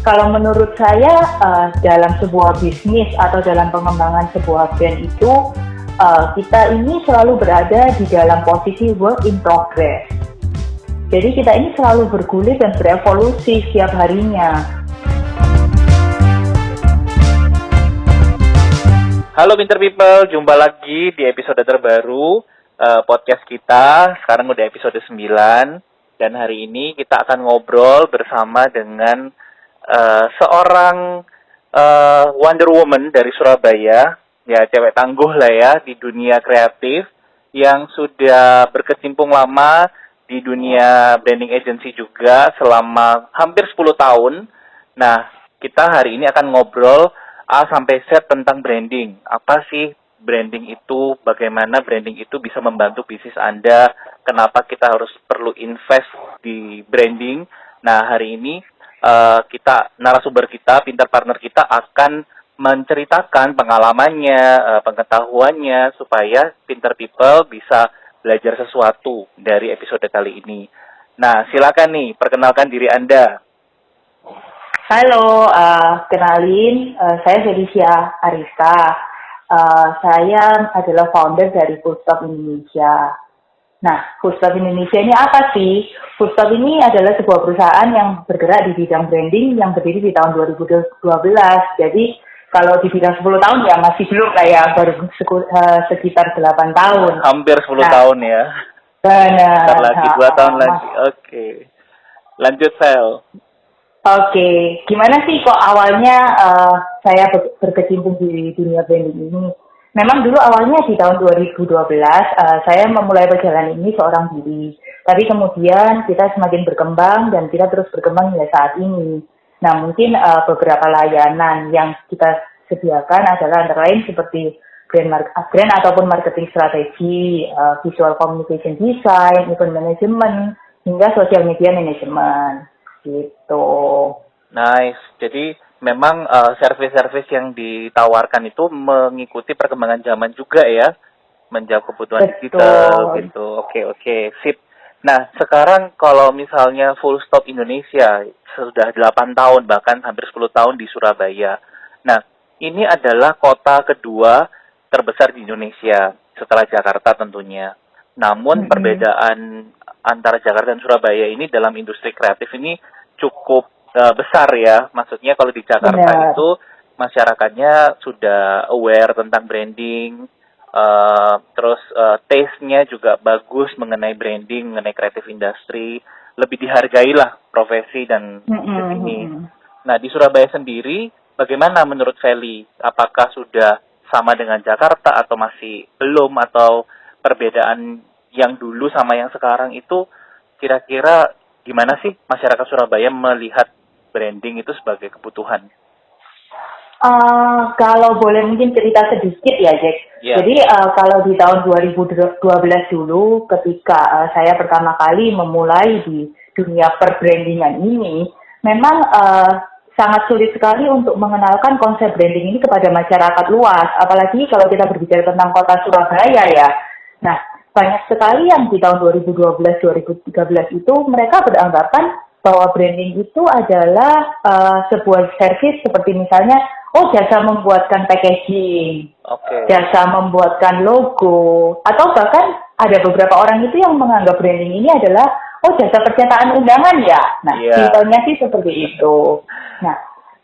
Kalau menurut saya dalam sebuah bisnis atau dalam pengembangan sebuah brand itu kita ini selalu berada di dalam posisi work in progress. Jadi kita ini selalu bergulir dan berevolusi setiap harinya. Halo Pinter People, jumpa lagi di episode terbaru podcast kita. Sekarang udah episode 9 dan hari ini kita akan ngobrol bersama dengan seorang Wonder Woman dari Surabaya, ya cewek tangguh lah ya di dunia kreatif yang sudah berkecimpung lama di dunia branding agency juga selama hampir 10 tahun. Nah, kita hari ini akan ngobrol A sampai Z tentang branding. Apa sih branding itu? Bagaimana branding itu bisa membantu bisnis Anda? Kenapa kita harus perlu invest di branding? Nah, hari ini narasumber kita, Pinter Partner kita akan menceritakan pengalamannya, pengetahuannya supaya Pinter People bisa belajar sesuatu dari episode kali ini. Nah, silakan nih, perkenalkan diri Anda. Halo, kenalin, saya Felicia Arista. Saya adalah founder dari Fullstop Indonesia. Nah, Fullstop Indonesia ini apa sih? Fullstop ini adalah sebuah perusahaan yang bergerak di bidang branding yang berdiri di tahun 2012. Jadi, kalau dibilang 10 tahun ya masih belum lah ya, baru sekitar 8 tahun. Hampir 10 tahun ya. Benar. Lagi 2 tahun lagi. Oke. Lanjut, Sel. Oke, gimana sih kok awalnya saya berkecimpung di dunia branding ini? Memang dulu awalnya di tahun 2012 saya memulai perjalanan ini seorang diri. Tapi kemudian kita semakin berkembang dan kita terus berkembang hingga saat ini. Nah, mungkin beberapa layanan yang kita sediakan adalah antara lain seperti brand ataupun marketing strategi, visual communication design, event management, hingga social media management. Gitu. Nice. Jadi memang service-service yang ditawarkan itu mengikuti perkembangan zaman juga ya, menjawab kebutuhan digital gitu. Oke, sip. Nah, sekarang kalau misalnya Fullstop Indonesia sudah 8 tahun bahkan hampir 10 tahun di Surabaya. Nah, ini adalah kota kedua terbesar di Indonesia setelah Jakarta tentunya. Namun perbedaan antara Jakarta dan Surabaya ini dalam industri kreatif ini cukup besar ya. Maksudnya kalau di Jakarta itu masyarakatnya sudah aware tentang branding, terus taste-nya juga bagus mengenai branding, mengenai kreatif industri, lebih dihargai lah profesi dan bisnis ini. Nah, di Surabaya sendiri bagaimana menurut Feli? Apakah sudah sama dengan Jakarta atau masih belum, atau perbedaan yang dulu sama yang sekarang itu kira-kira gimana sih masyarakat Surabaya melihat branding itu sebagai kebutuhan? Kalau boleh mungkin cerita sedikit ya, Jack. Yeah. Jadi kalau di tahun 2012 dulu ketika saya pertama kali memulai di dunia perbrandingan ini, memang sangat sulit sekali untuk mengenalkan konsep branding ini kepada masyarakat luas. Apalagi kalau kita berbicara tentang kota Surabaya ya. Nah, banyak sekali yang di tahun 2012-2013 itu mereka beranggapan bahwa branding itu adalah sebuah service seperti misalnya, jasa membuatkan packaging, jasa membuatkan logo, atau bahkan ada beberapa orang itu yang menganggap branding ini adalah, jasa percetakan undangan ya. Nah, simpelnya sih seperti itu. Nah,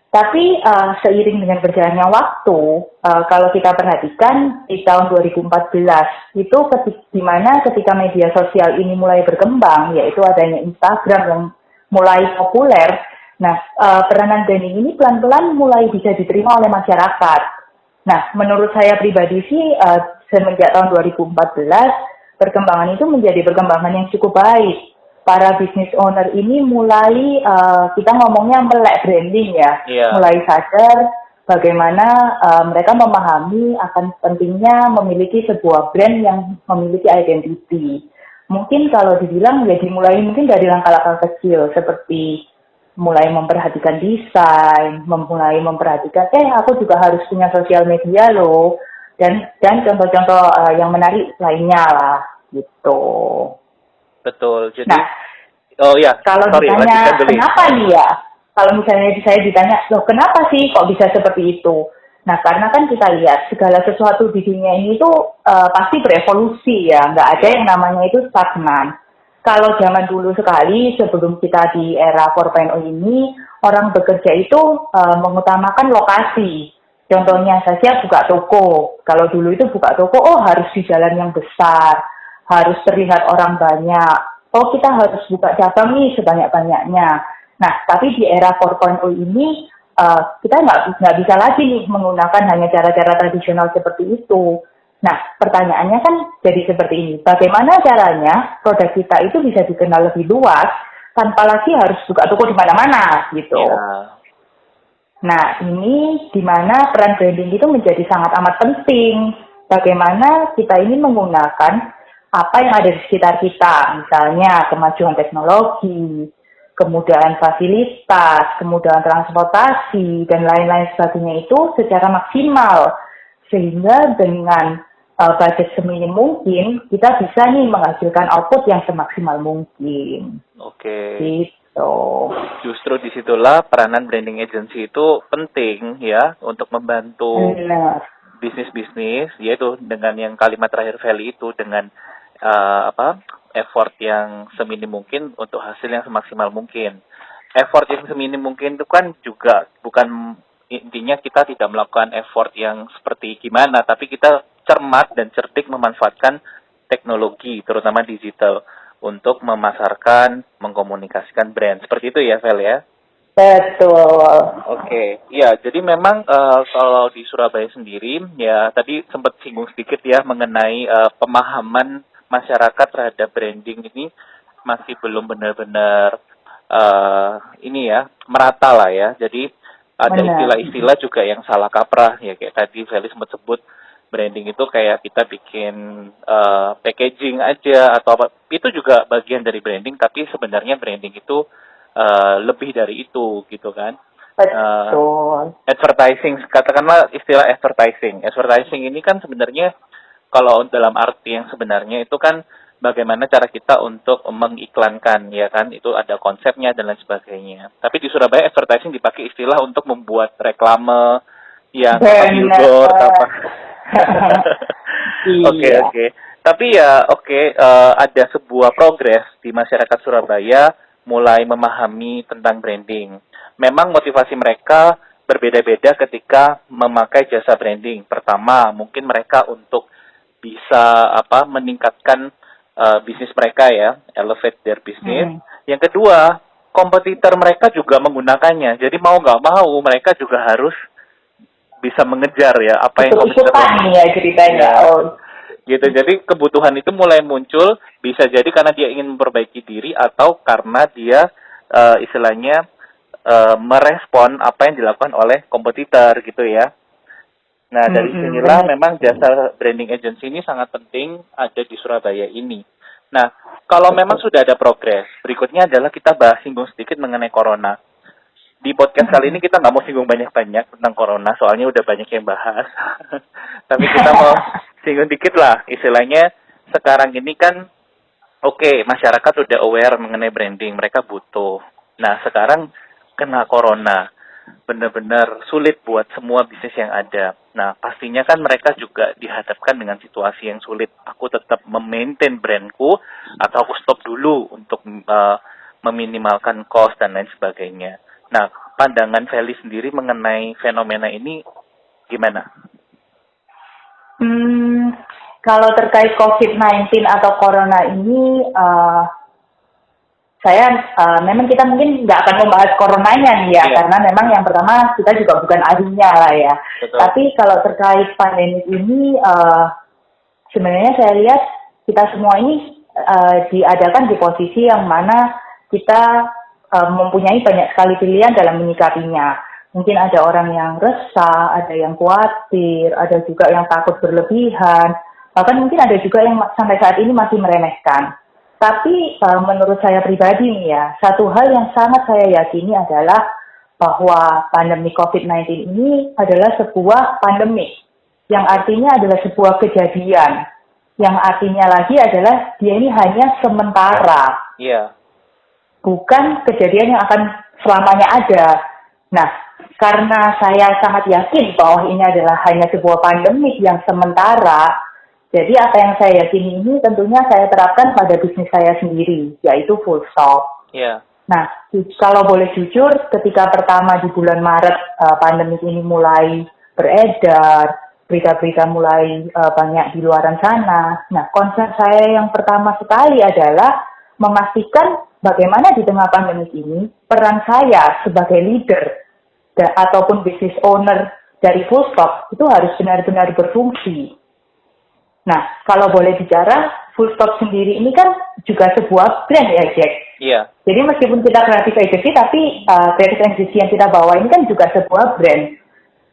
tapi seiring dengan berjalannya waktu, kalau kita perhatikan di tahun 2014 itu di mana ketika media sosial ini mulai berkembang, yaitu adanya Instagram yang mulai populer. Nah, peranan branding ini pelan-pelan mulai bisa diterima oleh masyarakat. Nah, menurut saya pribadi sih semenjak tahun 2014 perkembangan itu menjadi perkembangan yang cukup baik. Para business owner ini mulai kita ngomongnya melek branding ya, mulai sadar bagaimana mereka memahami akan pentingnya memiliki sebuah brand yang memiliki identity. Mungkin kalau dibilang ya dimulai mungkin dari langkah-langkah kecil seperti mulai memperhatikan desain, mulai memperhatikan aku juga harus punya sosial media loh, dan contoh-contoh yang menarik lainnya lah gitu. Betul. Jadi kalau ditanya kenapa nih ya kalau misalnya saya ditanya, loh kenapa sih kok bisa seperti itu? Nah, karena kan kita lihat segala sesuatu di dunia ini tuh pasti berevolusi ya, nggak ada yang namanya itu stagnan. Kalau zaman dulu sekali, sebelum kita di era 4.0 ini, orang bekerja itu mengutamakan lokasi. Contohnya saja buka toko. Kalau dulu itu buka toko, oh harus di jalan yang besar, harus terlihat orang banyak. Oh kita harus buka cabang nih sebanyak-banyaknya. Nah, tapi di era 4.0 ini, kita nggak bisa lagi nih menggunakan hanya cara-cara tradisional seperti itu. Nah, pertanyaannya kan jadi seperti ini. Bagaimana caranya produk kita itu bisa dikenal lebih luas tanpa lagi harus buka toko di mana-mana gitu. Yeah. Nah, ini di mana peran branding itu menjadi sangat amat penting. Bagaimana kita ini menggunakan apa yang ada di sekitar kita. Misalnya kemajuan teknologi, kemudahan fasilitas, kemudahan transportasi, dan lain-lain sebagainya itu secara maksimal. Sehingga dengan budget seminim mungkin, kita bisa nih menghasilkan output yang semaksimal mungkin. Oke. Gitu. Justru disitulah peranan branding agency itu penting ya, untuk membantu bisnis-bisnis, yaitu dengan yang kalimat terakhir Feli itu, dengan effort yang seminim mungkin untuk hasil yang semaksimal mungkin. Effort yang seminim mungkin itu kan juga bukan intinya kita tidak melakukan effort yang seperti gimana, tapi kita cermat dan cerdik memanfaatkan teknologi, terutama digital, untuk memasarkan, mengkomunikasikan brand. Seperti itu ya, Vel ya? Betul. Oke, ya jadi memang kalau di Surabaya sendiri, ya tadi sempat singgung sedikit ya mengenai pemahaman masyarakat terhadap branding ini masih belum benar-benar ini ya merata lah ya. Jadi ada istilah-istilah juga yang salah kaprah ya, kayak tadi Feli sempat sebut branding itu kayak kita bikin packaging aja atau apa, itu juga bagian dari branding, tapi sebenarnya branding itu lebih dari itu gitu kan. Advertising, katakanlah istilah advertising. Advertising ini kan sebenarnya kalau dalam arti yang sebenarnya itu kan bagaimana cara kita untuk mengiklankan, ya kan, itu ada konsepnya dan lain sebagainya. Tapi di Surabaya advertising dipakai istilah untuk membuat reklame yang billboard apa. Oke. Tapi ya ada sebuah progres di masyarakat Surabaya mulai memahami tentang branding. Memang motivasi mereka berbeda-beda ketika memakai jasa branding. Pertama, mungkin mereka untuk bisa meningkatkan bisnis mereka ya, elevate their business. Yang kedua, kompetitor mereka juga menggunakannya. Jadi mau nggak mau mereka juga harus bisa mengejar ya apa yang kompetitor ya ceritanya. Gitu. Jadi kebutuhan itu mulai muncul, bisa jadi karena dia ingin memperbaiki diri atau karena dia istilahnya merespon apa yang dilakukan oleh kompetitor gitu ya. Nah, dari sinilah memang jasa branding agency ini sangat penting ada di Surabaya ini. Nah, kalau memang sudah ada progres, berikutnya adalah kita singgung sedikit mengenai corona. Di podcast kali ini kita nggak mau singgung banyak-banyak tentang corona, soalnya udah banyak yang bahas. Tapi kita mau singgung dikit lah, istilahnya sekarang ini kan, masyarakat udah aware mengenai branding, mereka butuh. Nah, sekarang kena corona, benar-benar sulit buat semua bisnis yang ada. Nah, pastinya kan mereka juga dihadapkan dengan situasi yang sulit. Aku tetap memaintain brandku, atau aku stop dulu untuk meminimalkan cost dan lain sebagainya. Nah, pandangan Feli sendiri mengenai fenomena ini gimana? Kalau terkait COVID-19 atau corona ini, memang kita mungkin nggak akan membahas coronanya nih ya, karena memang yang pertama kita juga bukan ahlinya lah ya. Betul. Tapi kalau terkait pandemi ini, sebenarnya saya lihat kita semua ini diadakan di posisi yang mana kita mempunyai banyak sekali pilihan dalam menyikapinya. Mungkin ada orang yang resah, ada yang khawatir, ada juga yang takut berlebihan, bahkan mungkin ada juga yang sampai saat ini masih meremehkan. Tapi menurut saya pribadi nih ya, satu hal yang sangat saya yakini adalah bahwa pandemi COVID-19 ini adalah sebuah pandemi, yang artinya adalah sebuah kejadian, yang artinya lagi adalah dia ini hanya sementara. Iya. Bukan kejadian yang akan selamanya ada. Nah, karena saya sangat yakin bahwa ini adalah hanya sebuah pandemik yang sementara, jadi apa yang saya yakini ini tentunya saya terapkan pada bisnis saya sendiri, yaitu full stop. Yeah. Nah, kalau boleh jujur, ketika pertama di bulan Maret pandemik ini mulai beredar, berita-berita mulai banyak di luaran sana. Nah, concern saya yang pertama sekali adalah memastikan bagaimana di tengah pandemik ini peran saya sebagai leader ataupun business owner dari full stop itu harus benar-benar berfungsi. Nah, kalau boleh bicara, full stop sendiri ini kan juga sebuah brand ya, Jack. Iya. Jadi meskipun kita creative agency, tapi creative agency yang kita bawa ini kan juga sebuah brand.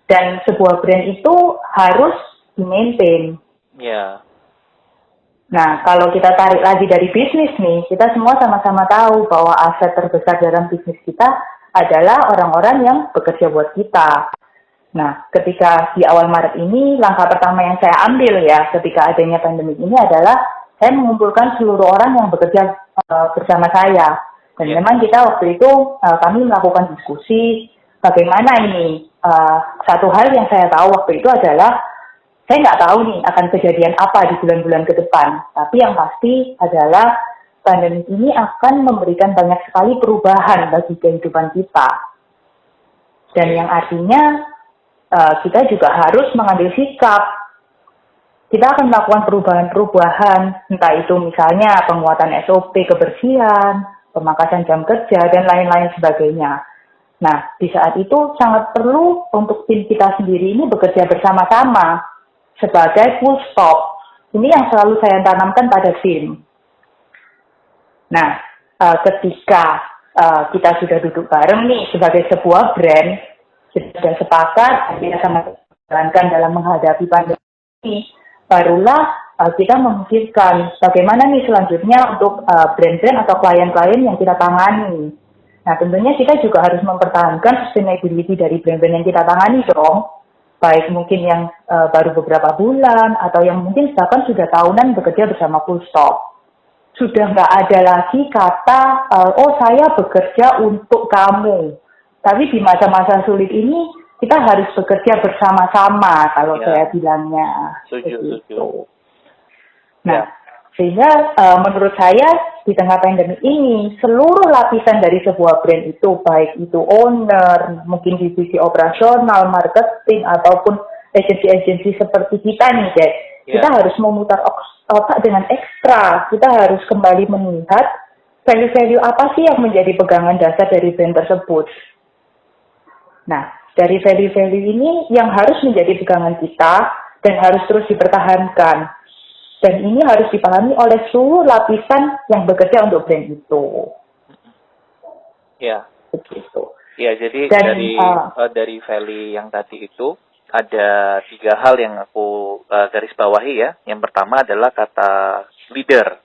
Dan sebuah brand itu harus di-maintain. Iya. Nah, kalau kita tarik lagi dari bisnis nih, kita semua sama-sama tahu bahwa aset terbesar dalam bisnis kita adalah orang-orang yang bekerja buat kita. Nah, ketika di awal Maret ini, langkah pertama yang saya ambil ya, ketika adanya pandemi ini adalah saya mengumpulkan seluruh orang yang bekerja bersama saya. Dan memang kita waktu itu, kami melakukan diskusi, bagaimana ini. Satu hal yang saya tahu waktu itu adalah, saya nggak tahu nih akan kejadian apa di bulan-bulan ke depan. Tapi yang pasti adalah, pandemi ini akan memberikan banyak sekali perubahan bagi kehidupan kita. Dan yang artinya, kita juga harus mengambil sikap. Kita akan melakukan perubahan-perubahan, entah itu misalnya penguatan SOP kebersihan, pemangkasan jam kerja, dan lain-lain sebagainya. Nah, di saat itu sangat perlu untuk tim kita sendiri ini bekerja bersama-sama sebagai full stop. Ini yang selalu saya tanamkan pada tim. Nah, ketika kita sudah duduk bareng nih sebagai sebuah brand, sudah sepakat, kita sama jalankan dalam menghadapi pandemi ini, barulah kita memikirkan bagaimana nih selanjutnya untuk brand-brand atau klien-klien yang kita tangani. Nah, tentunya kita juga harus mempertahankan sustainability dari brand-brand yang kita tangani dong. Baik mungkin yang baru beberapa bulan, atau yang mungkin bahkan sudah tahunan bekerja bersama full stop. Sudah nggak ada lagi kata, oh saya bekerja untuk kamu. Tapi di masa-masa sulit ini, kita harus bekerja bersama-sama, kalau saya bilangnya. Setuju. Nah, sehingga menurut saya, di tengah pandemi ini, seluruh lapisan dari sebuah brand itu, baik itu owner, mungkin divisi operasional, marketing, ataupun agensi-agensi seperti kita nih, Jack. Kita harus memutar otak dengan ekstra. Kita harus kembali melihat value-value apa sih yang menjadi pegangan dasar dari brand tersebut. Nah, dari value-value ini yang harus menjadi pegangan kita dan harus terus dipertahankan. Dan ini harus dipahami oleh seluruh lapisan yang bekerja untuk brand itu. Ya. Begitu. Ya, jadi dari value yang tadi itu ada 3 hal yang aku garis bawahi ya. Yang pertama adalah kata leader.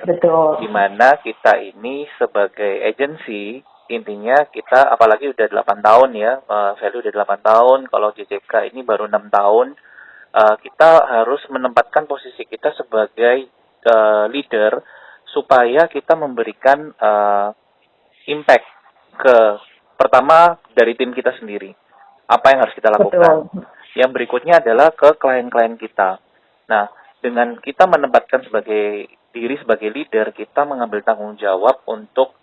Betul. Di mana kita ini sebagai agensi, intinya kita apalagi udah 8 tahun ya, value udah 8 tahun, kalau JJK ini baru 6 tahun, kita harus menempatkan posisi kita sebagai leader supaya kita memberikan impact ke pertama dari tim kita sendiri. Apa yang harus kita lakukan? Betul. Yang berikutnya adalah ke klien-klien kita. Nah, dengan kita menempatkan diri sebagai leader, kita mengambil tanggung jawab untuk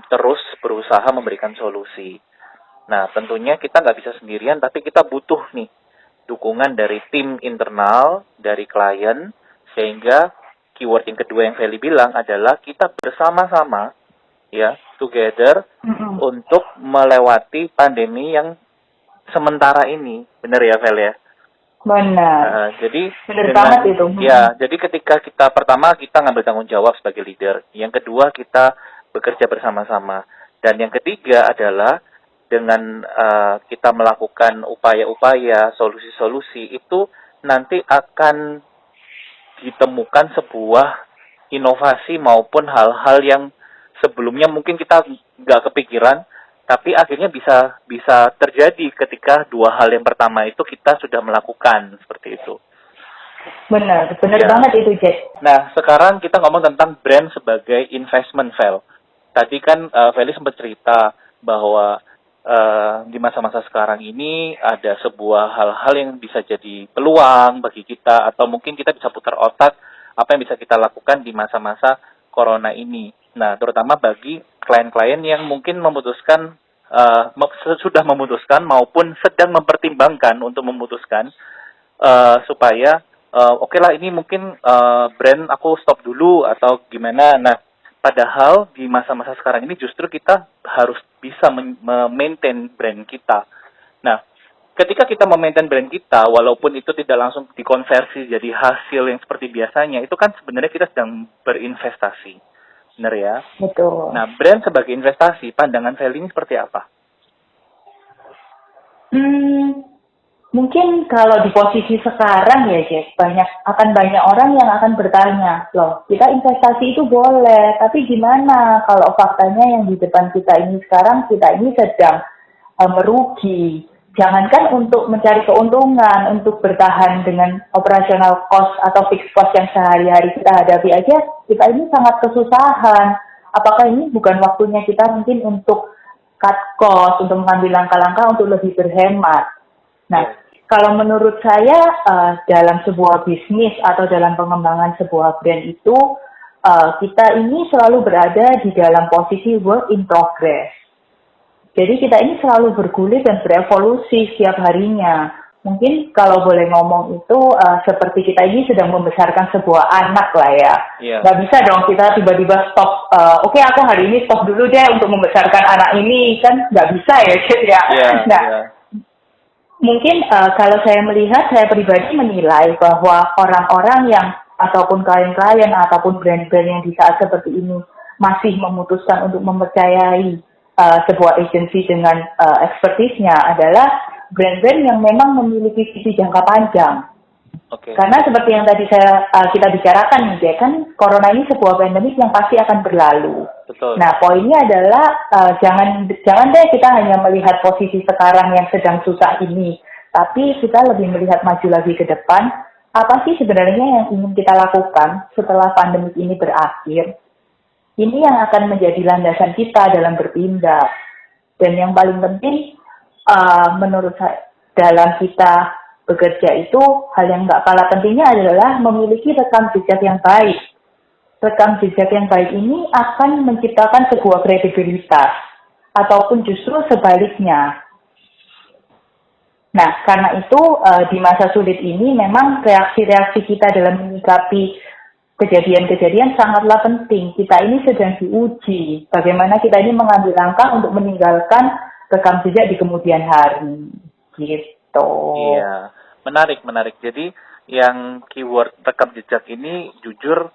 terus berusaha memberikan solusi. Nah, tentunya kita nggak bisa sendirian, tapi kita butuh nih dukungan dari tim internal, dari klien, sehingga keyword yang kedua yang Feli bilang adalah kita bersama-sama, ya, together, untuk melewati pandemi yang sementara ini. Benar ya, Fel ya? Benar. Jadi benar banget itu. Ya, jadi ketika kita pertama kita ngambil tanggung jawab sebagai leader, yang kedua kita bekerja bersama-sama, dan yang ketiga adalah dengan kita melakukan upaya-upaya, solusi-solusi itu nanti akan ditemukan sebuah inovasi maupun hal-hal yang sebelumnya mungkin kita nggak kepikiran, tapi akhirnya bisa terjadi ketika 2 hal yang pertama itu kita sudah melakukan seperti itu. Benar banget itu, Jack. Nah, sekarang kita ngomong tentang brand sebagai investment, Vel. tadi kan Feli sempat cerita bahwa di masa-masa sekarang ini ada sebuah hal-hal yang bisa jadi peluang bagi kita, atau mungkin kita bisa putar otak apa yang bisa kita lakukan di masa-masa corona ini. Nah, terutama bagi klien-klien yang mungkin memutuskan, sudah memutuskan maupun sedang mempertimbangkan untuk memutuskan, supaya oke lah ini mungkin brand aku stop dulu atau gimana. Nah, padahal di masa-masa sekarang ini justru kita harus bisa memaintain brand kita. Nah, ketika kita memaintain brand kita, walaupun itu tidak langsung dikonversi jadi hasil yang seperti biasanya, itu kan sebenarnya kita sedang berinvestasi. Benar ya? Betul. Nah, brand sebagai investasi, pandangan Feli ini seperti apa? Mungkin kalau di posisi sekarang ya, Jack, akan banyak orang yang akan bertanya, loh, kita investasi itu boleh, tapi gimana kalau faktanya yang di depan kita ini sekarang, kita ini sedang merugi. Jangankan untuk mencari keuntungan, untuk bertahan dengan operasional cost atau fixed cost yang sehari-hari kita hadapi aja, kita ini sangat kesusahan. Apakah ini bukan waktunya kita mungkin untuk cut cost, untuk mengambil langkah-langkah untuk lebih berhemat? Nah, kalau menurut saya dalam sebuah bisnis atau dalam pengembangan sebuah brand itu, kita ini selalu berada di dalam posisi work in progress. Jadi kita ini selalu bergulir dan berevolusi setiap harinya. Mungkin kalau boleh ngomong itu seperti kita ini sedang membesarkan sebuah anak lah ya. Yeah. Nggak bisa dong kita tiba-tiba stop, oke, aku hari ini stop dulu deh untuk membesarkan anak ini. Kan nggak bisa ya. Mungkin kalau saya melihat, saya pribadi menilai bahwa orang-orang yang ataupun klien-klien ataupun brand-brand yang di saat seperti ini masih memutuskan untuk mempercayai sebuah agensi dengan expertise-nya adalah brand-brand yang memang memiliki visi jangka panjang. Okay. Karena seperti yang tadi kita bicarakan nih, kan corona ini sebuah pandemik yang pasti akan berlalu. Betul. Nah, poinnya adalah jangan deh kita hanya melihat posisi sekarang yang sedang susah ini, tapi kita lebih melihat maju lagi ke depan. Apa sih sebenarnya yang ingin kita lakukan setelah pandemik ini berakhir? Ini yang akan menjadi landasan kita dalam bertindak. Dan yang paling penting, menurut saya, dalam kita bekerja itu, hal yang nggak kalah pentingnya adalah memiliki rekam jejak yang baik. Rekam jejak yang baik ini akan menciptakan sebuah kredibilitas, ataupun justru sebaliknya. Nah, karena itu di masa sulit ini memang reaksi-reaksi kita dalam menyikapi kejadian-kejadian sangatlah penting. Kita ini sedang diuji. Bagaimana kita ini mengambil langkah untuk meninggalkan rekam jejak di kemudian hari. Gitu. Iya, menarik. Jadi yang keyword rekam jejak ini jujur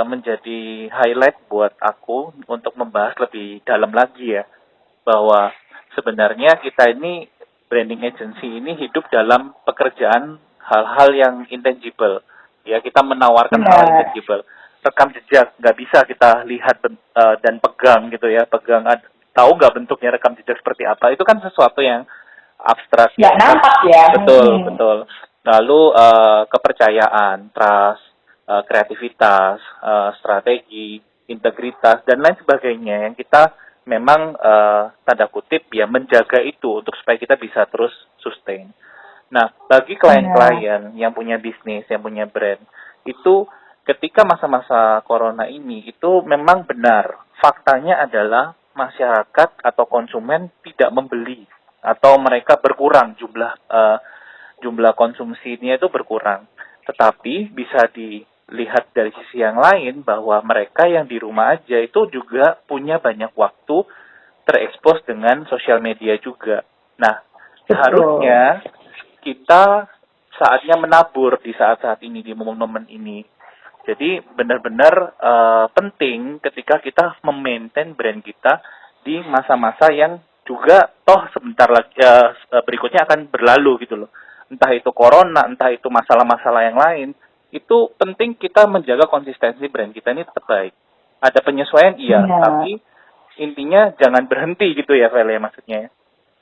menjadi highlight buat aku untuk membahas lebih dalam lagi ya. Bahwa sebenarnya kita ini branding agency ini hidup dalam pekerjaan hal-hal yang intangible. Ya, kita menawarkan hal intangible. Rekam jejak nggak bisa kita lihat dan pegang gitu ya. Tahu nggak bentuknya rekam jejak seperti apa? Itu kan sesuatu yang abstrak. Nggak nampak ya. Betul. Lalu kepercayaan, trust, kreativitas, strategi, integritas, dan lain sebagainya yang kita memang tanda kutip ya menjaga itu untuk supaya kita bisa terus sustain. Nah, bagi klien-klien yang punya bisnis, yang punya brand, itu ketika masa-masa corona ini, itu memang benar. Faktanya adalah masyarakat atau konsumen tidak membeli, atau mereka berkurang jumlah konsumsinya itu berkurang. Tetapi bisa dilihat dari sisi yang lain bahwa mereka yang di rumah aja itu juga punya banyak waktu terekspos dengan sosial media juga. Nah, seharusnya kita saatnya menabur di saat-saat ini, di momen-momen ini. Jadi benar-benar penting ketika kita memaintain brand kita di masa-masa yang juga toh sebentar lagi berikutnya akan berlalu gitu loh. Entah itu corona, entah itu masalah-masalah yang lain, itu penting kita menjaga konsistensi brand kita ini tetap baik. Ada penyesuaian iya, tapi intinya jangan berhenti gitu ya, Vel, ya maksudnya ya.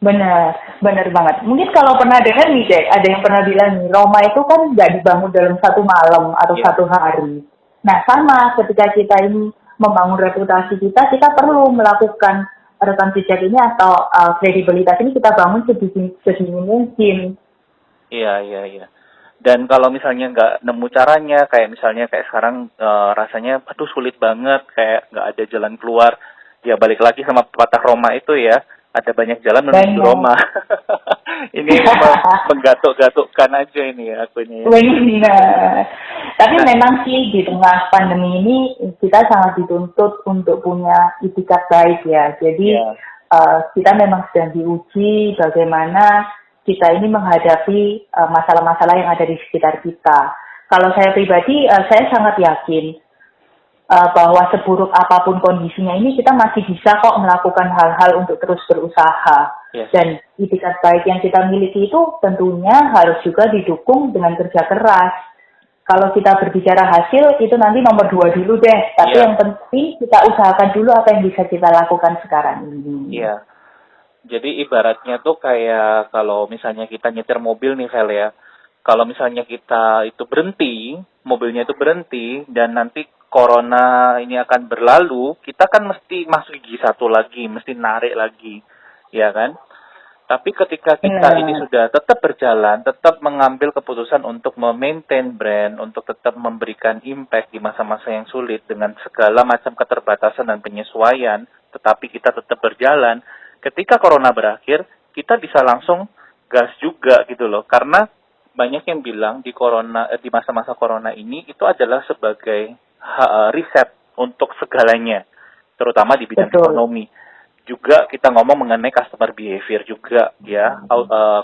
Benar banget. Mungkin kalau pernah dengar nih, Jack, ada yang pernah bilang nih, Roma itu kan nggak dibangun dalam satu malam atau satu hari. Nah, sama ketika kita ini membangun reputasi kita perlu melakukan rekam jejak ini atau kredibilitas ini kita bangun sedini mungkin. Iya. Dan kalau misalnya nggak nemu caranya, kayak misalnya kayak sekarang rasanya aduh sulit banget, kayak nggak ada jalan keluar, ya balik lagi sama pepatah Roma itu ya, ada banyak jalan menuju Roma. Ini menggatuk-gatukkan aja ini ya aku ini. Benar. Tapi memang sih di tengah pandemi ini kita sangat dituntut untuk punya itikat baik ya. Jadi kita memang sedang diuji bagaimana kita ini menghadapi masalah-masalah yang ada di sekitar kita. Kalau saya pribadi, saya sangat yakin bahwa seburuk apapun kondisinya ini kita masih bisa kok melakukan hal-hal untuk terus berusaha. Yes. Dan itikat baik yang kita miliki itu tentunya harus juga didukung dengan kerja keras. Kalau kita berbicara hasil, itu nanti nomor 2 dulu deh. Tapi yang penting kita usahakan dulu apa yang bisa kita lakukan sekarang ini. Iya. Jadi ibaratnya tuh kayak kalau misalnya kita nyetir mobil nih, Vel ya. Kalau misalnya kita itu berhenti, mobilnya itu berhenti, dan nanti corona ini akan berlalu, kita kan mesti masuk gigi satu lagi, mesti narik lagi, ya kan? Tapi ketika kita ini sudah tetap berjalan, tetap mengambil keputusan untuk memaintain brand, untuk tetap memberikan impact di masa-masa yang sulit dengan segala macam keterbatasan dan penyesuaian, tetapi kita tetap berjalan, ketika corona berakhir, kita bisa langsung gas juga gitu loh. Karena banyak yang bilang di masa-masa corona ini itu adalah sebagai riset untuk segalanya, terutama di bidang ekonomi. Juga kita ngomong mengenai customer behavior juga ya.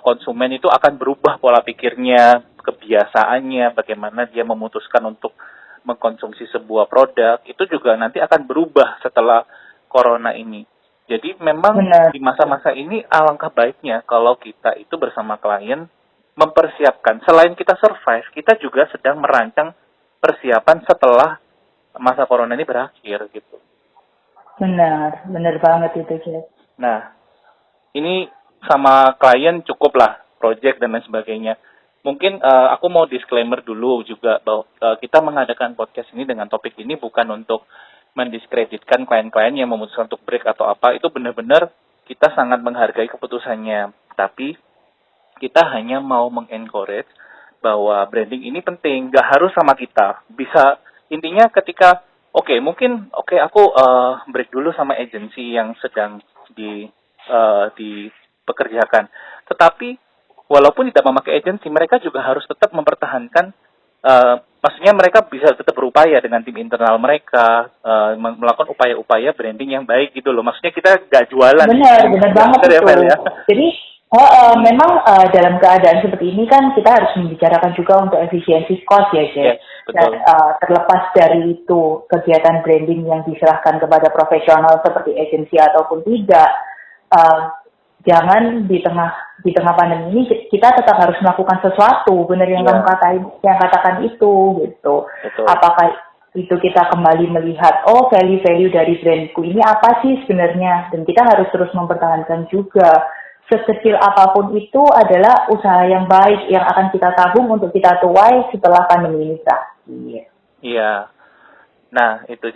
Konsumen itu akan berubah pola pikirnya, kebiasaannya, bagaimana dia memutuskan untuk mengkonsumsi sebuah produk, itu juga nanti akan berubah setelah corona ini. Jadi memang di masa-masa ini alangkah baiknya kalau kita itu bersama klien mempersiapkan. Selain kita survive, kita juga sedang merancang persiapan setelah masa corona ini berakhir gitu. Benar banget itu, Jack. Nah, ini sama klien cukup lah, project dan lain sebagainya. Mungkin aku mau disclaimer dulu juga bahwa kita mengadakan podcast ini dengan topik ini bukan untuk mendiskreditkan klien-klien yang memutuskan untuk break atau apa. Itu benar-benar kita sangat menghargai keputusannya. Tapi kita hanya mau mengencourage bahwa branding ini penting, nggak harus sama kita. Bisa intinya ketika aku break dulu sama agensi yang sedang dipekerjakan. Tetapi walaupun tidak memakai agensi, mereka juga harus tetap mempertahankan. Maksudnya mereka bisa tetap berupaya dengan tim internal mereka melakukan upaya-upaya branding yang baik gitu loh. Maksudnya kita nggak jualan. Benar banget itu. Ya. Jadi memang dalam keadaan seperti ini kan kita harus membicarakan juga untuk efisiensi cost ya, Jack. Dan terlepas dari itu kegiatan branding yang diserahkan kepada profesional seperti agensi ataupun tidak, jangan di tengah pandemi ini kita tetap harus melakukan sesuatu. Benar yang kamu katakan itu gitu. Betul. Apakah itu kita kembali melihat value dari brandku ini apa sih sebenarnya, dan kita harus terus mempertahankan juga. Sekecil apapun itu adalah usaha yang baik yang akan kita tabung untuk kita tuai setelah pandemi ini berakhir. Iya. Nah, itu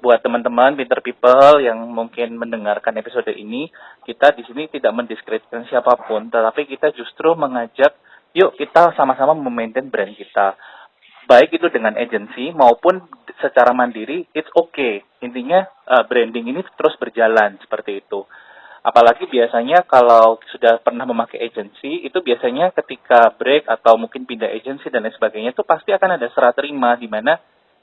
buat teman-teman Pinter People yang mungkin mendengarkan episode ini, kita di sini tidak mendiskreditkan siapapun, tetapi kita justru mengajak, yuk kita sama-sama memaintain brand kita. Baik itu dengan agensi maupun secara mandiri, it's okay. Intinya branding ini terus berjalan seperti itu. Apalagi biasanya kalau sudah pernah memakai agensi, itu biasanya ketika break atau mungkin pindah agensi dan lain sebagainya, itu pasti akan ada serah terima di mana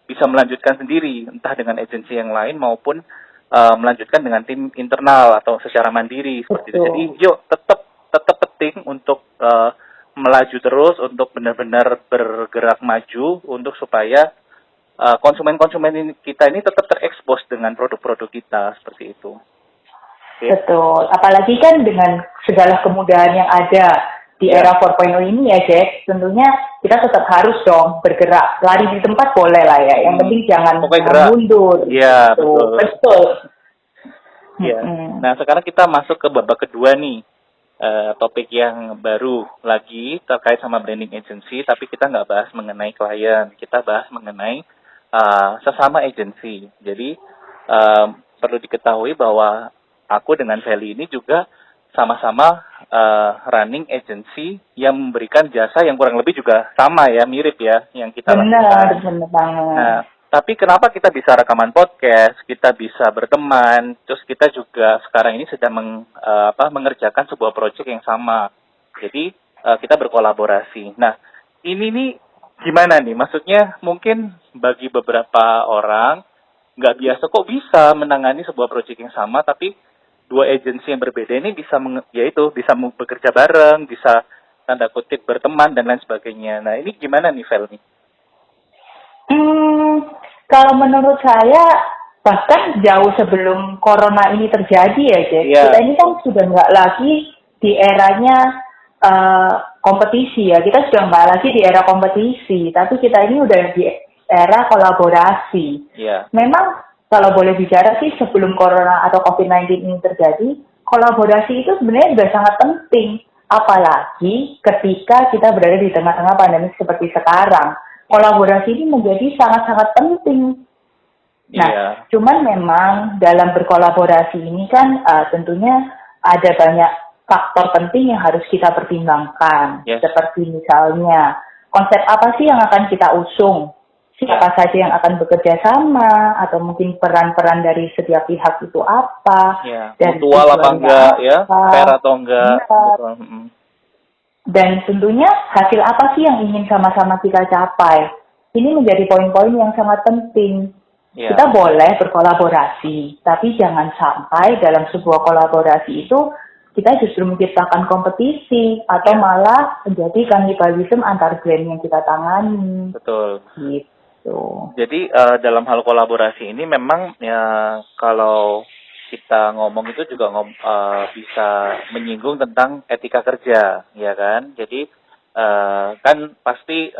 bisa melanjutkan sendiri, entah dengan agensi yang lain maupun melanjutkan dengan tim internal atau secara mandiri seperti itu. Jadi yuk tetap penting untuk melaju terus, untuk benar-benar bergerak maju untuk supaya konsumen-konsumen kita ini tetap terekspos dengan produk-produk kita seperti itu. Betul, apalagi kan dengan segala kemudahan yang ada di era 4.0 ini ya, Jack, tentunya kita tetap harus dong bergerak. Lari di tempat boleh lah ya, yang penting jangan mundur. Iya, betul. Ya. Nah, sekarang kita masuk ke babak kedua nih, topik yang baru lagi terkait sama branding agency, tapi kita nggak bahas mengenai klien, kita bahas mengenai sesama agensi. Jadi perlu diketahui bahwa aku dengan Feli ini juga sama-sama running agency yang memberikan jasa yang kurang lebih juga sama ya, mirip ya yang kita lakukan. Benar banget. Nah, tapi kenapa kita bisa rekaman podcast, kita bisa berteman, terus kita juga sekarang ini sedang mengerjakan sebuah proyek yang sama. Jadi kita berkolaborasi. Nah, ini nih gimana nih? Maksudnya mungkin bagi beberapa orang nggak biasa kok bisa menangani sebuah proyek yang sama, tapi dua agensi yang berbeda ini bisa bisa bekerja bareng, bisa tanda kutip berteman dan lain sebagainya. Nah, ini gimana nih, Vel nih? Kalau menurut saya bahkan jauh sebelum corona ini terjadi ya, Jack. Yeah. Kita ini kan sudah nggak lagi di eranya kompetisi ya. Kita sudah nggak lagi di era kompetisi, tapi kita ini udah di era kolaborasi. Yeah. Memang kalau boleh bicara sih sebelum corona atau COVID-19 ini terjadi, kolaborasi itu sebenarnya sudah sangat penting. Apalagi ketika kita berada di tengah-tengah pandemi seperti sekarang. Kolaborasi ini menjadi sangat-sangat penting. Nah, cuman memang dalam berkolaborasi ini kan tentunya ada banyak faktor penting yang harus kita pertimbangkan. Yes. Seperti misalnya, konsep apa sih yang akan kita usung? Siapa saja yang akan bekerja sama? Atau mungkin peran-peran dari setiap pihak itu apa? Dan mutual apa enggak, ya? Fair atau enggak? Dan tentunya hasil apa sih yang ingin sama-sama kita capai? Ini menjadi poin-poin yang sangat penting. Kita boleh berkolaborasi, tapi jangan sampai dalam sebuah kolaborasi itu kita justru menciptakan kompetisi atau malah menjadi kannibalisme antar brand yang kita tangani. Betul. Gitu. Jadi dalam hal kolaborasi ini memang ya kalau kita ngomong itu juga bisa menyinggung tentang etika kerja, ya kan? Jadi kan pasti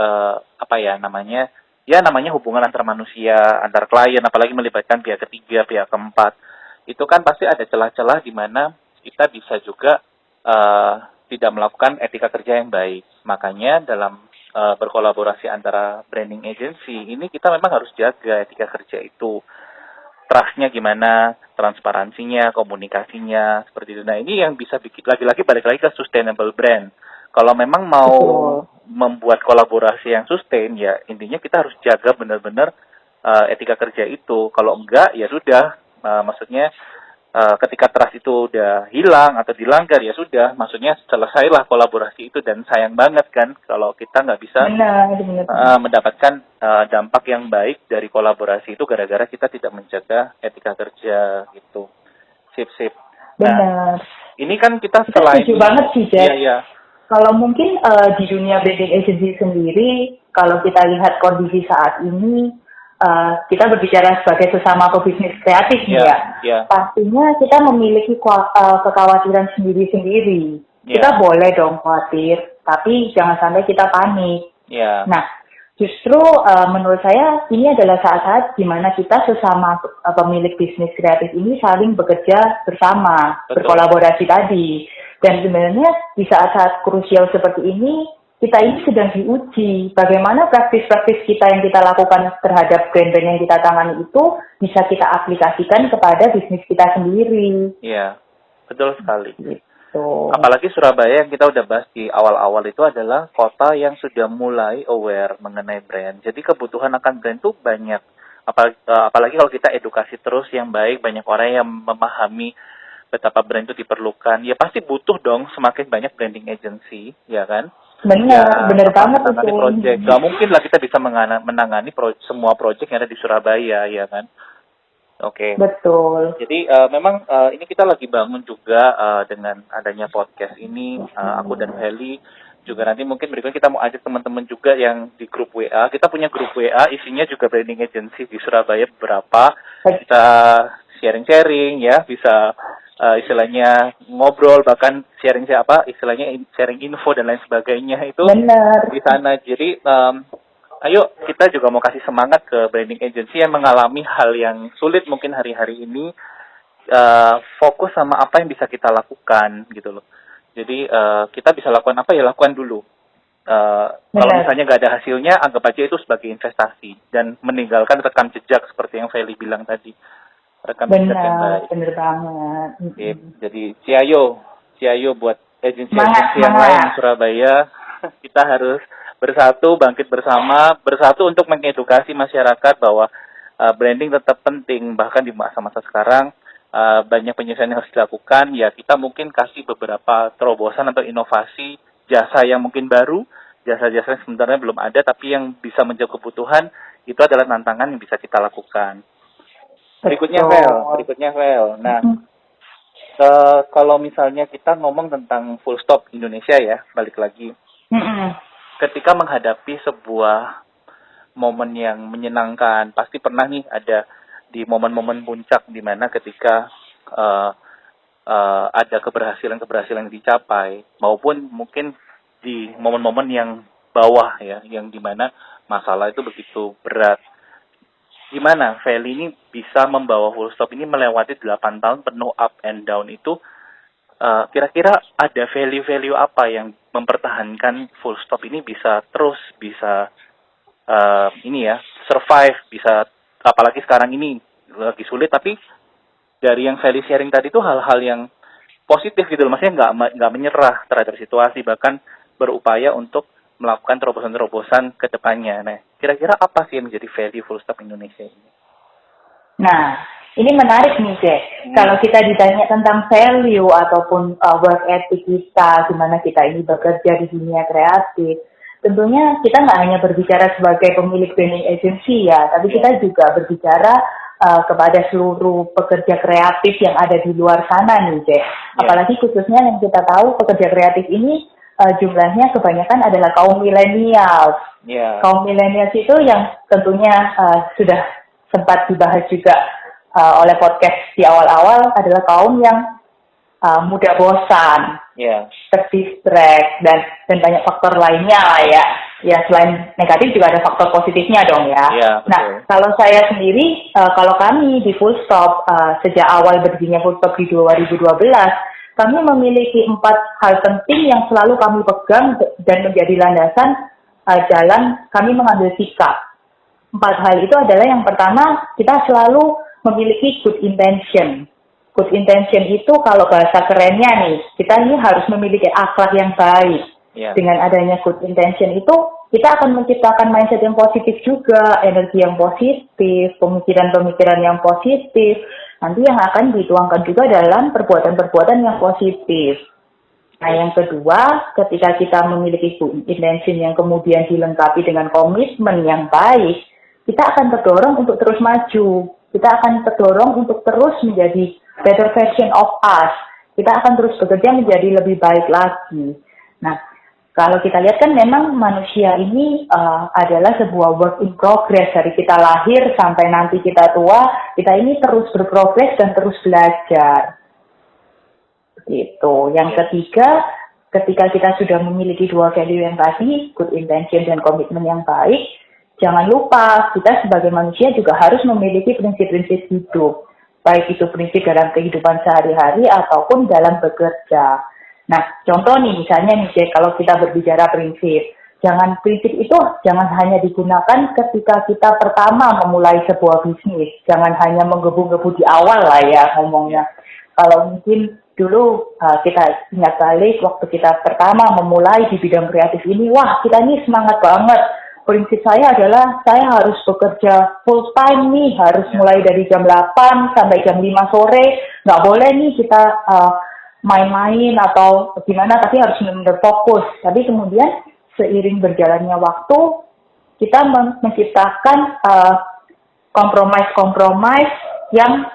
namanya hubungan antar manusia, antar klien, apalagi melibatkan pihak ketiga, pihak keempat. Itu kan pasti ada celah-celah di mana kita bisa juga tidak melakukan etika kerja yang baik. Makanya dalam berkolaborasi antara branding agency ini kita memang harus jaga etika kerja itu. Trust-nya gimana, transparansinya, komunikasinya, seperti itu. Nah, ini yang bisa bikin, lagi-lagi balik lagi ke sustainable brand. Kalau memang mau membuat kolaborasi yang sustain, ya intinya kita harus jaga benar-benar etika kerja itu. Kalau enggak, ya sudah, maksudnya ketika trust itu udah hilang atau dilanggar, ya sudah, maksudnya selesailah kolaborasi itu. Dan sayang banget kan kalau kita nggak bisa mendapatkan dampak yang baik dari kolaborasi itu gara-gara kita tidak menjaga etika kerja gitu. Sip. Benar. Ini kan kita selain setuju banget sih, Jack. Iya. Kalau mungkin di dunia branding agency sendiri, kalau kita lihat kondisi saat ini, kita berbicara sebagai sesama pebisnis kreatif ya. Pastinya kita memiliki kekhawatiran sendiri-sendiri. Kita boleh dong khawatir, tapi jangan sampai kita panik. Nah, justru menurut saya ini adalah saat-saat di mana kita sesama pemilik bisnis kreatif ini saling bekerja bersama, berkolaborasi tadi. Dan sebenarnya di saat-saat krusial seperti ini, kita ini sedang diuji bagaimana praktis-praktis kita yang kita lakukan terhadap brand-brand yang kita tangani itu bisa kita aplikasikan kepada bisnis kita sendiri. Iya, betul sekali. Gitu. Apalagi Surabaya yang kita udah bahas di awal-awal itu adalah kota yang sudah mulai aware mengenai brand. Jadi kebutuhan akan brand itu banyak. Apalagi kalau kita edukasi terus yang baik, banyak orang yang memahami betapa brand itu diperlukan. Ya pasti butuh dong semakin banyak branding agency, ya kan? Benar banget itu. Project. Gak mungkin lah kita bisa menangani semua project yang ada di Surabaya, ya kan? Oke. Betul. Jadi memang ini kita lagi bangun juga dengan adanya podcast ini, aku dan Heli juga nanti mungkin berikutnya kita mau ajak teman-teman juga yang di grup WA. Kita punya grup WA, isinya juga branding agency di Surabaya beberapa. Kita sharing-sharing ya, bisa istilahnya ngobrol, bahkan sharing info dan lain sebagainya itu di sana. Jadi ayo kita juga mau kasih semangat ke branding agency yang mengalami hal yang sulit mungkin hari-hari ini, fokus sama apa yang bisa kita lakukan gitu loh. Jadi kita bisa lakukan apa ya lakukan dulu. Kalau misalnya nggak ada hasilnya, anggap aja itu sebagai investasi dan meninggalkan rekam jejak seperti yang Feli bilang tadi, rekam jejak yang baik. Bener banget. Jadi Ciayo buat agensi-agensi yang lain di Surabaya, kita harus bersatu, bangkit bersatu untuk mengedukasi masyarakat bahwa branding tetap penting, bahkan di masa-masa sekarang banyak penyelesaian yang harus dilakukan. Ya kita mungkin kasih beberapa terobosan atau inovasi jasa yang mungkin baru, jasa-jasa yang sebenarnya belum ada tapi yang bisa menjawab kebutuhan, itu adalah tantangan yang bisa kita lakukan. Berikutnya Vel. Nah, kalau misalnya kita ngomong tentang full stop Indonesia ya, balik lagi. Ketika menghadapi sebuah momen yang menyenangkan, pasti pernah nih ada di momen-momen puncak di mana ketika ada keberhasilan yang dicapai, maupun mungkin di momen-momen yang bawah ya, yang dimana masalah itu begitu berat. Gimana Feli ini bisa membawa full stop ini melewati 8 tahun penuh up and down itu? Kira-kira ada value-value apa yang mempertahankan full stop ini bisa survive, bisa, apalagi sekarang ini lagi sulit, tapi dari yang Feli sharing tadi itu hal-hal yang positif gitu loh, maksudnya nggak menyerah terhadap situasi, bahkan berupaya untuk melakukan terobosan-terobosan ke depannya. Nah, kira-kira apa sih yang menjadi value full stop Indonesia ini? Nah, ini menarik nih, Jack. Kalau kita ditanya tentang value ataupun work ethic kita, gimana kita ini bekerja di dunia kreatif, tentunya kita nggak hanya berbicara sebagai pemilik branding agency ya, tapi kita juga berbicara kepada seluruh pekerja kreatif yang ada di luar sana nih, Jack. Apalagi khususnya yang kita tahu pekerja kreatif ini jumlahnya kebanyakan adalah kaum milenial. Kaum milenial itu yang tentunya sudah sempat dibahas juga oleh podcast di awal-awal, adalah kaum yang mudah bosan, terdistract dan banyak faktor lainnya lah ya. Ya selain negatif juga ada faktor positifnya dong ya. Nah kalau saya sendiri, kalau kami di Full Stop sejak awal berdirinya Full Stop di 2012, kami memiliki 4 hal penting yang selalu kami pegang dan menjadi landasan jalan kami mengambil sikap. 4 hal itu adalah yang pertama, kita selalu memiliki good intention. Good intention itu kalau bahasa kerennya nih, kita ini harus memiliki akhlak yang baik. Dengan adanya good intention itu, kita akan menciptakan mindset yang positif juga, energi yang positif, pemikiran-pemikiran yang positif, nanti yang akan dituangkan juga dalam perbuatan-perbuatan yang positif. Nah, yang kedua, ketika kita memiliki good intention yang kemudian dilengkapi dengan komitmen yang baik, kita akan terdorong untuk terus maju. Kita akan terdorong untuk terus menjadi better version of us. Kita akan terus bekerja menjadi lebih baik lagi. Nah, kalau kita lihat kan memang manusia ini adalah sebuah work in progress. Dari kita lahir sampai nanti kita tua, kita ini terus berprogres dan terus belajar. Gitu. Yang ketiga, ketika kita sudah memiliki 2 value yang tadi, good intention dan komitmen yang baik, jangan lupa kita sebagai manusia juga harus memiliki prinsip-prinsip hidup. Baik itu prinsip dalam kehidupan sehari-hari ataupun dalam bekerja. Nah, contoh nih, misalnya nih, kalau kita berbicara prinsip itu jangan hanya digunakan ketika kita pertama memulai sebuah bisnis. Jangan hanya menggebu-gebu di awal lah ya ngomongnya. Kalau mungkin dulu kita ingat balik waktu kita pertama memulai di bidang kreatif ini, wah kita ini semangat banget. Prinsip saya adalah saya harus bekerja full time nih, harus mulai dari jam 8 sampai jam 5 sore. Nggak boleh nih kita main-main atau gimana, tapi harus benar-benar fokus. Tapi kemudian seiring berjalannya waktu, kita menciptakan kompromis yang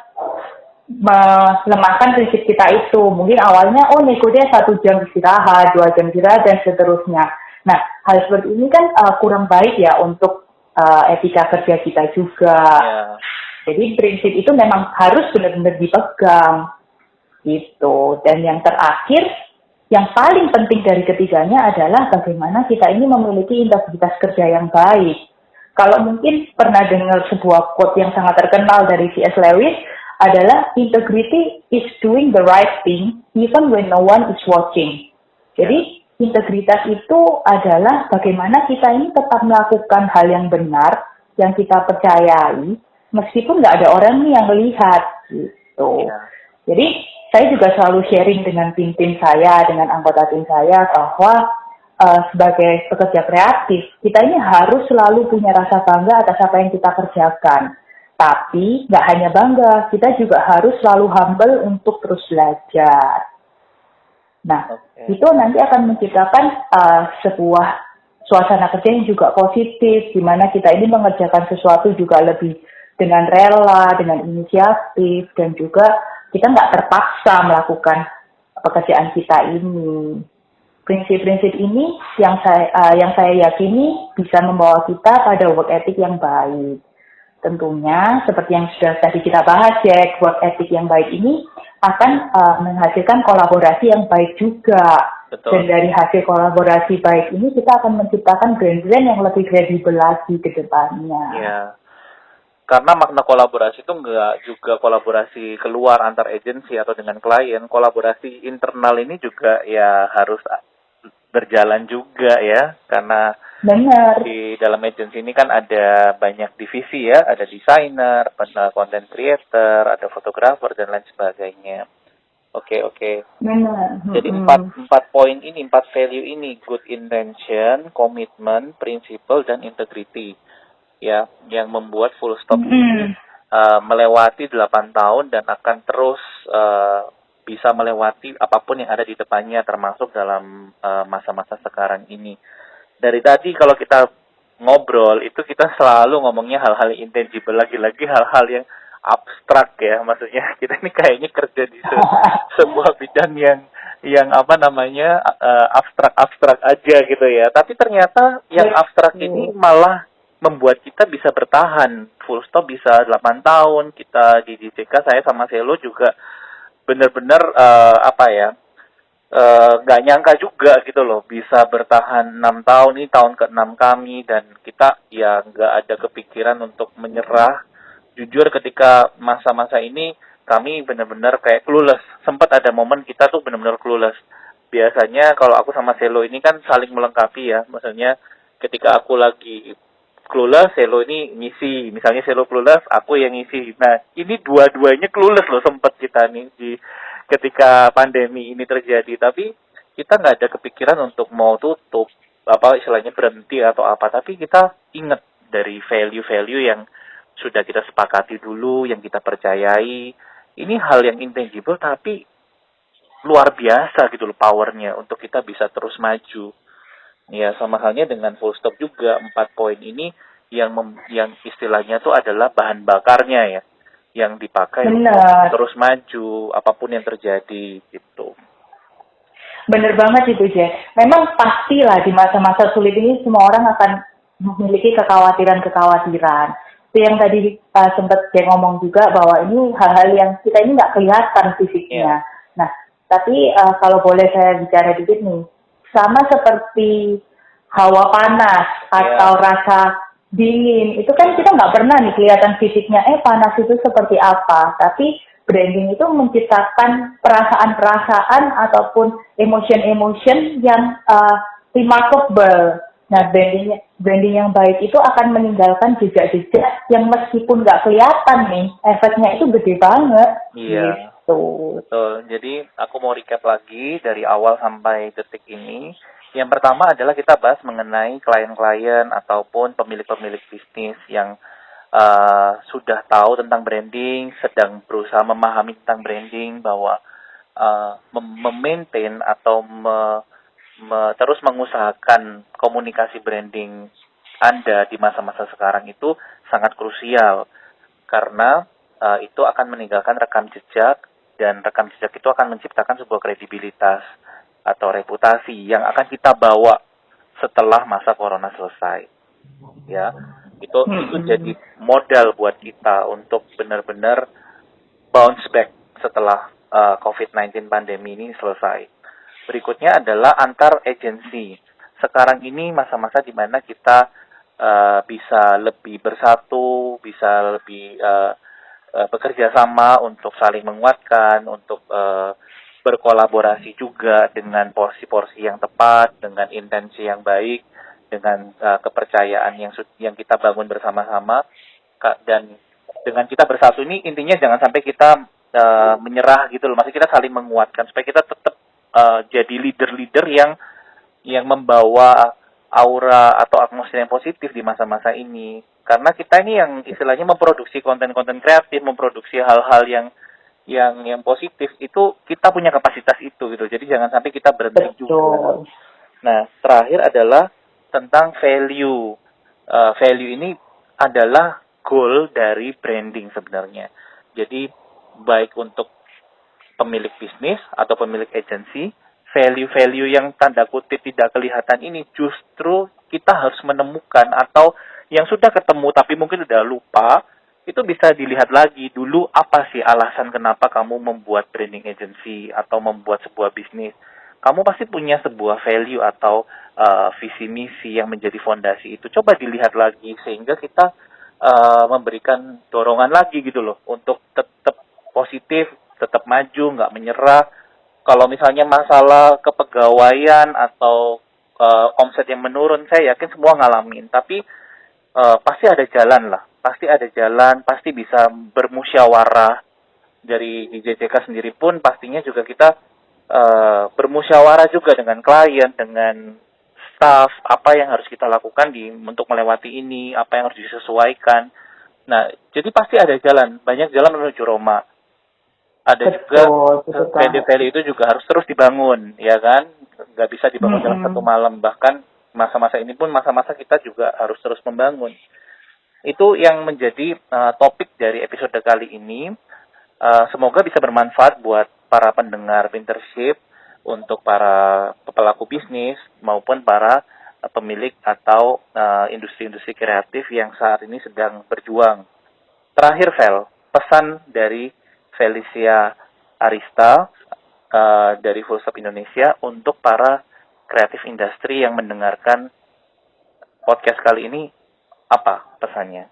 melemahkan prinsip kita itu. Mungkin awalnya, negonya 1 jam istirahat, 2 jam istirahat, dan seterusnya. Nah, hal seperti ini kan kurang baik ya untuk etika kerja kita juga. Jadi prinsip itu memang harus benar-benar dipegang. Gitu. Dan yang terakhir, yang paling penting dari ketiganya adalah bagaimana kita ini memiliki integritas kerja yang baik. Kalau mungkin pernah dengar sebuah quote yang sangat terkenal dari C.S. Lewis, adalah integrity is doing the right thing even when no one is watching. Jadi integritas itu adalah bagaimana kita ini tetap melakukan hal yang benar, yang kita percayai, meskipun nggak ada orang nih yang melihat gitu. Iya. Jadi saya juga selalu sharing dengan tim saya, dengan anggota tim saya bahwa sebagai pekerja kreatif, kita ini harus selalu punya rasa bangga atas apa yang kita kerjakan. Tapi nggak hanya bangga, kita juga harus selalu humble untuk terus belajar. Nah, itu nanti akan menciptakan sebuah suasana kerja yang juga positif, di mana kita ini mengerjakan sesuatu juga lebih dengan rela, dengan inisiatif, dan juga kita nggak terpaksa melakukan pekerjaan kita ini. Prinsip-prinsip ini yang saya yakini bisa membawa kita pada work ethic yang baik. Tentunya, seperti yang sudah tadi kita bahas, Jack, work ethic yang baik ini akan menghasilkan kolaborasi yang baik juga. Betul. Dan dari hasil kolaborasi baik ini, kita akan menciptakan brand-brand yang lebih kredibel lagi ke depannya. Iya. Karena makna kolaborasi itu nggak juga kolaborasi keluar antar agensi atau dengan klien. Kolaborasi internal ini juga ya harus berjalan juga ya. Karena benar, di dalam agensi ini kan ada banyak divisi ya. Ada desainer, content creator, ada fotografer, dan lain sebagainya. Oke. benar. Jadi empat poin ini, 4 value ini, good intention, commitment, principle, dan integrity. Ya, yang membuat Full Stop ini melewati 8 tahun dan akan terus bisa melewati apapun yang ada di depannya, termasuk dalam masa-masa sekarang ini. Dari tadi kalau kita ngobrol, itu kita selalu ngomongnya hal-hal intangible, lagi-lagi hal-hal yang abstrak ya, maksudnya kita ini kayaknya kerja di sebuah bidang yang apa namanya abstrak aja gitu ya. Tapi ternyata yang abstrak ini malah membuat kita bisa bertahan. Full Stop bisa 8 tahun. Kita di DJK, saya sama Selo juga benar-benar nggak nyangka juga gitu loh bisa bertahan 6 tahun. Ini tahun ke-6 kami, dan kita ya nggak ada kepikiran untuk menyerah. Jujur ketika masa-masa ini kami benar-benar kayak clueless. Sempat ada momen kita tuh benar-benar clueless. Biasanya kalau aku sama Selo ini kan saling melengkapi ya. Maksudnya ketika aku lagi clueless, Selo ini ngisi. Misalnya Selo clueless, aku yang ngisi. Nah, ini dua-duanya clueless loh sempat kita nih ketika pandemi ini terjadi. Tapi kita nggak ada kepikiran untuk mau tutup, istilahnya berhenti atau apa. Tapi kita ingat dari value-value yang sudah kita sepakati dulu, yang kita percayai. Ini hal yang intangible tapi luar biasa gitu loh powernya untuk kita bisa terus maju. Ya, sama halnya dengan Full Stop juga, 4 poin ini yang istilahnya tuh adalah bahan bakarnya ya, yang dipakai untuk terus maju apapun yang terjadi gitu. Bener banget itu, Jack. Memang pastilah di masa-masa sulit ini semua orang akan memiliki kekhawatiran. Itu yang tadi sempat Jack ngomong juga bahwa ini hal-hal yang kita ini nggak kelihatan fisiknya. Nah, tapi kalau boleh saya bicara dikit nih, sama seperti hawa panas atau rasa dingin, itu kan kita nggak pernah nih kelihatan fisiknya, panas itu seperti apa. Tapi branding itu menciptakan perasaan-perasaan ataupun emotion-emotion yang remarkable. Nah, branding yang baik itu akan meninggalkan jejak-jejak yang meskipun nggak kelihatan nih, efeknya itu gede banget. Iya. Gitu. Betul. Jadi aku mau recap lagi dari awal sampai detik ini. Yang pertama adalah kita bahas mengenai klien-klien ataupun pemilik-pemilik bisnis yang sudah tahu tentang branding, sedang berusaha memahami tentang branding, bahwa memaintain atau terus mengusahakan komunikasi branding Anda di masa-masa sekarang itu sangat krusial, karena itu akan meninggalkan rekam jejak, dan rekam jejak itu akan menciptakan sebuah kredibilitas atau reputasi yang akan kita bawa setelah masa corona selesai. Ya, itu jadi modal buat kita untuk benar-benar bounce back setelah COVID-19 pandemi ini selesai. Berikutnya adalah antar agensi. Sekarang ini masa-masa di mana kita bisa lebih bersatu, bisa lebih bekerja sama untuk saling menguatkan, untuk berkolaborasi juga dengan porsi-porsi yang tepat, dengan intensi yang baik, dengan kepercayaan yang kita bangun bersama-sama, dan dengan kita bersatu ini intinya jangan sampai kita menyerah gitu loh. Maksudnya kita saling menguatkan supaya kita tetap jadi leader-leader yang membawa aura atau atmosfer yang positif di masa-masa ini. Karena kita ini yang istilahnya memproduksi konten-konten kreatif, memproduksi hal-hal yang positif, itu kita punya kapasitas itu gitu. Jadi jangan sampai kita berhenti juga. Nah, terakhir adalah tentang value. Value ini adalah goal dari branding sebenarnya. Jadi baik untuk pemilik bisnis atau pemilik agensi, value-value yang tanda kutip tidak kelihatan ini justru kita harus menemukan, atau yang sudah ketemu tapi mungkin udah lupa, itu bisa dilihat lagi dulu apa sih alasan kenapa kamu membuat branding agency atau membuat sebuah bisnis. Kamu pasti punya sebuah value atau visi misi yang menjadi fondasi itu. Coba dilihat lagi sehingga kita memberikan dorongan lagi gitu loh untuk tetap positif, tetap maju, nggak menyerah. Kalau misalnya masalah kepegawaian atau omset yang menurun, saya yakin semua ngalamin. Tapi pasti ada jalan lah. Pasti ada jalan, pasti bisa bermusyawarah. Dari JJK sendiri pun pastinya juga kita bermusyawarah juga dengan klien, dengan staff, apa yang harus kita lakukan untuk melewati ini, apa yang harus disesuaikan. Nah, jadi pasti ada jalan, banyak jalan menuju Roma. Ada juga value-value itu juga harus terus dibangun, ya kan? Nggak bisa dibangun dalam satu malam, bahkan masa-masa ini pun masa-masa kita juga harus terus membangun. Itu yang menjadi topik dari episode kali ini. Semoga bisa bermanfaat buat para pendengar Pintership, untuk para pelaku bisnis maupun para pemilik atau industri-industri kreatif yang saat ini sedang berjuang. Terakhir, Vel, pesan dari Felicia Arista dari Full Stop Indonesia untuk para kreatif industri yang mendengarkan podcast kali ini, apa pesannya?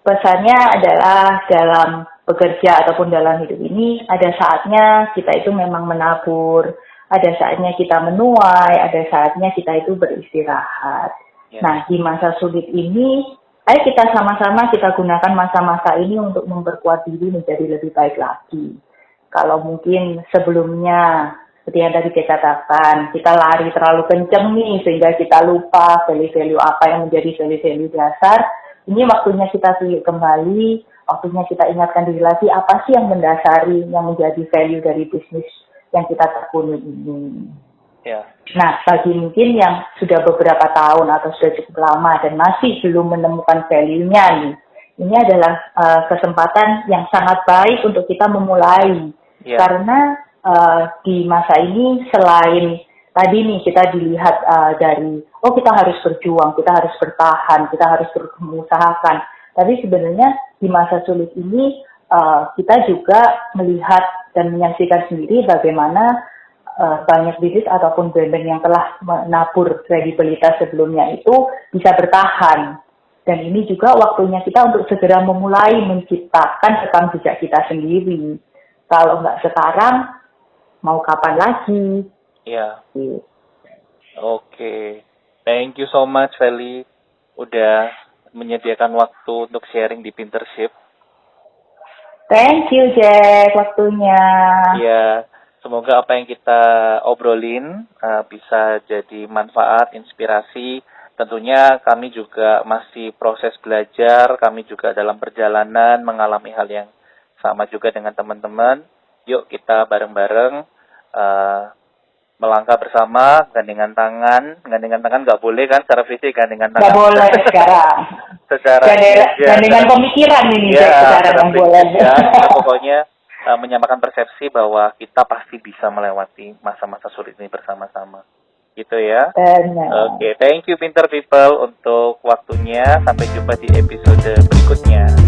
Pesannya adalah dalam bekerja ataupun dalam hidup ini ada saatnya kita itu memang menabur, ada saatnya kita menuai, ada saatnya kita itu beristirahat. Ya. Nah, di masa sulit ini, ayo kita sama-sama kita gunakan masa-masa ini untuk memperkuat diri menjadi lebih baik lagi. Kalau mungkin sebelumnya, seperti yang tadi kita katakan, kita lari terlalu kenceng nih sehingga kita lupa value-value apa yang menjadi value-value dasar. Ini waktunya kita pilih kembali, waktunya kita ingatkan diri lagi apa sih yang mendasari, yang menjadi value dari bisnis yang kita tekuni ini. Ya. Nah, bagi mungkin yang sudah beberapa tahun atau sudah cukup lama dan masih belum menemukan value-nya nih, ini adalah kesempatan yang sangat baik untuk kita memulai. Ya. Karena di masa ini selain tadi nih kita dilihat dari kita harus berjuang, kita harus bertahan, kita harus terus mengusahakan. Tapi sebenarnya di masa sulit ini kita juga melihat dan menyaksikan sendiri bagaimana banyak bisnis ataupun brand yang telah menabur kredibilitas sebelumnya itu bisa bertahan. Dan ini juga waktunya kita untuk segera memulai menciptakan rekam jejak kita sendiri. Kalau nggak sekarang, mau kapan lagi? Ya. Oke. Thank you so much, Feli. Udah menyediakan waktu untuk sharing di Pintership. Thank you, Jack, waktunya. Ya, semoga apa yang kita obrolin bisa jadi manfaat, inspirasi. Tentunya kami juga masih proses belajar, kami juga dalam perjalanan mengalami hal yang sama juga dengan teman-teman. Yuk kita bareng-bareng melangkah bersama, gandengan tangan nggak boleh kan secara fisik, gandengan tangan. Nggak boleh sekarang. Secara gandengan pemikiran ini ya, sekarang boleh. Ya, pokoknya menyamakan persepsi bahwa kita pasti bisa melewati masa-masa sulit ini bersama-sama. Gitu ya. Oke, thank you Pinter People untuk waktunya. Sampai jumpa di episode berikutnya.